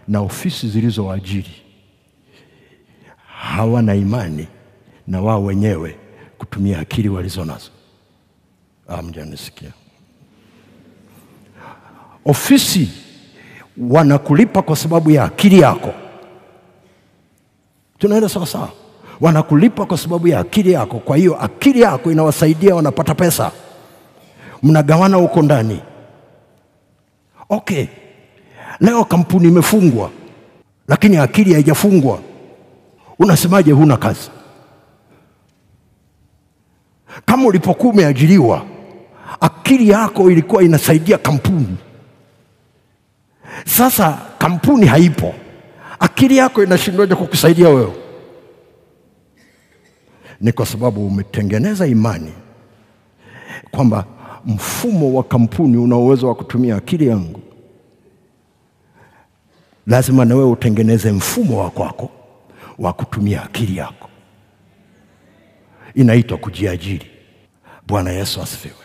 na ofisi zilizowaajiri hawana imani na wao wenyewe kutumia akili walizonazo. Hamjanisikia? Ofisi wanakulipa kwa sababu ya akili yako. Tunaenda sawa sawa? Wanakulipa kwa sababu ya akili yako. Kwa hiyo akili yako inawasaidia, wanapata pesa. Mnagawana huko ndani. Okay. Leo kampuni imefungwa, lakini akili haijafungwa. Unasemaje huna kazi? Kama ulipokuwa umeajiriwa, akili yako ilikuwa inasaidia kampuni. Sasa kampuni haipo, akili yako inashindwaje kukusaidia wewe? Ni kwa sababu umetengeneza imani kwamba mfumo wa kampuni una uwezo wa kutumia akili yangu. Lazima na wewe utengeneze mfumo wa kwako wa kutumia akili yako. Inaitwa kujiajiri. Bwana Yesu asifiwe.